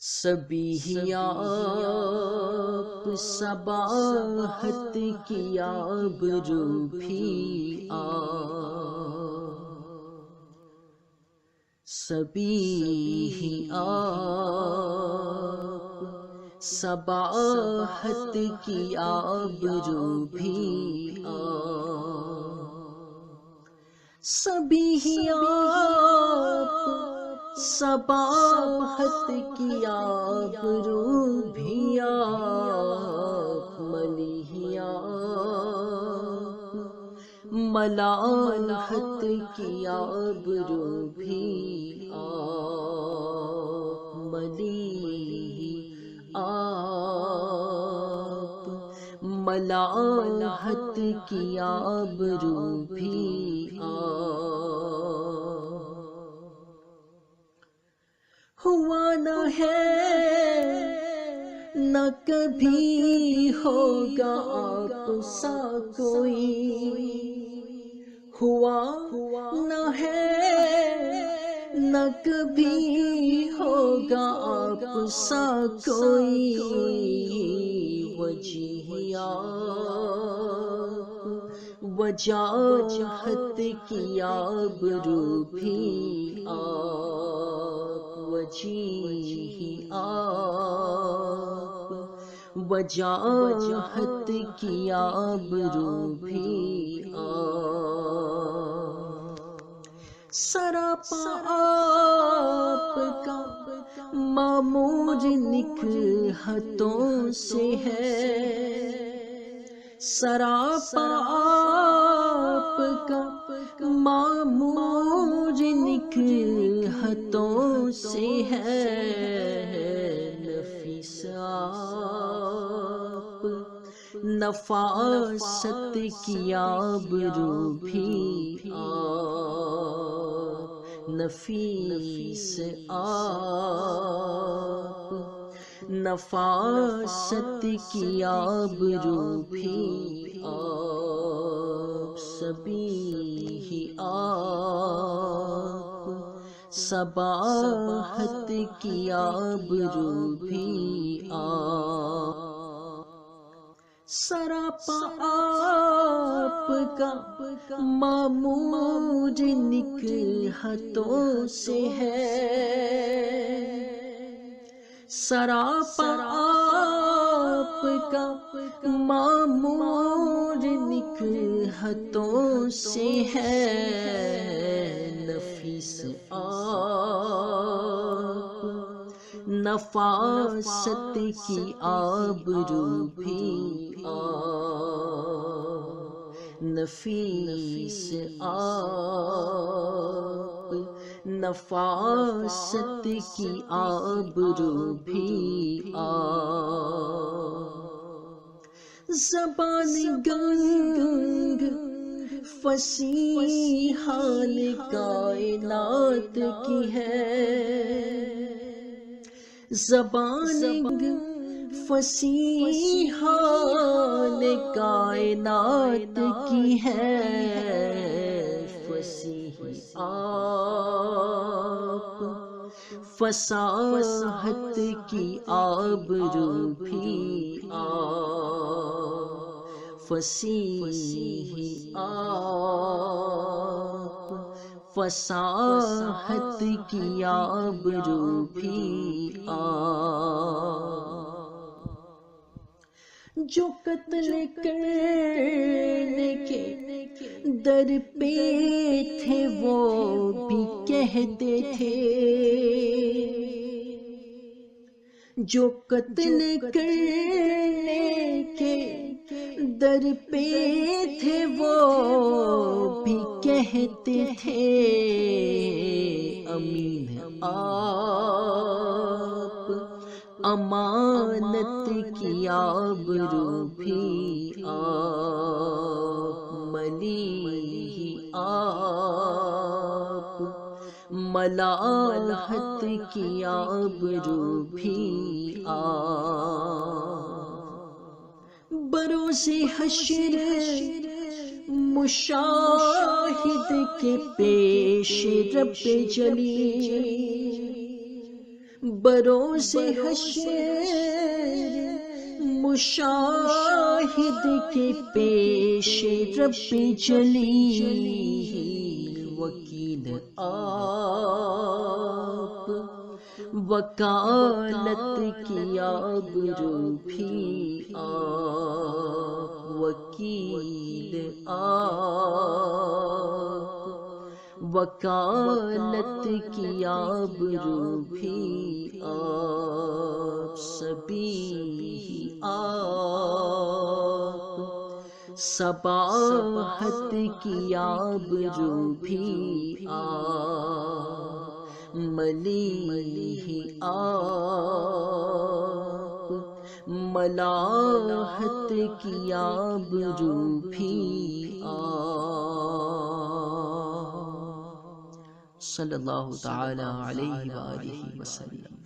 سبھی آپ صباحت کی آبرو بھی سبھی آپ صباحت کی آبرو بھی سبھی آپ صباحت کی آبرو بھی ملیح آپ ملاحت کی آبرو بھی ملیح آپ ملاحت کی آبرو بھی ہوا نہ ہے نہ کبھی ہوگا آپ سا کوئی ہوا نہ ہے نہ کبھی ہوگا آپ سا کوئی وجاہت کی آبرو بھی وجیہ آپ وجاہت کی آبرو بھی سراپا آپ کا معمور نکہتوں سے ہے سراپا آپ کا معمور نکہتوں سے ہے نفیس آپ نفاست کی آبرو بھی نفیس آپ نفاست کی آبرو بھی سبھی آپ صباحت کی آبرو بھی سراپا آپ کا معمور نکہتوں سے ہے سراپا آپ کا معمور نکہتوں سے ہے نفیس آپ نفاست کی آبرو بھی نفیس آپ نفاست کی آبرو بھی زبان گنگ فصیحان کائنات کی ہے زبان فصیحان کائنات کی ہے فصیح آپ فصاحت کی آبرو بھی فصیح آپ فصاحت کی آبرو بھی جو قتل کرنے کے در پہ تھے وہ بھی کہتے تھے جو قتل کرنے کے در پہ تھے وہ بھی کہتے تھے امین آپ امانت کی آبرو بھی ملیح آپ ملاحت کی آبرو بھی بروز حشر مشاہد کے پیش رب جلی بروز حشر مشاہد کے پیش رب جلیل وکیل آپ، وکالت کی آبرو بھی آپ، وکیل آپ، وکالت کی آبرو بھی آپ، سبھی آپ، صباحت کی آبرو بھی آپ، ملیح آپ، ملاحت کی آبرو بھی آپ، صلی اللہ تعالی علیہ وآلہ وسلم۔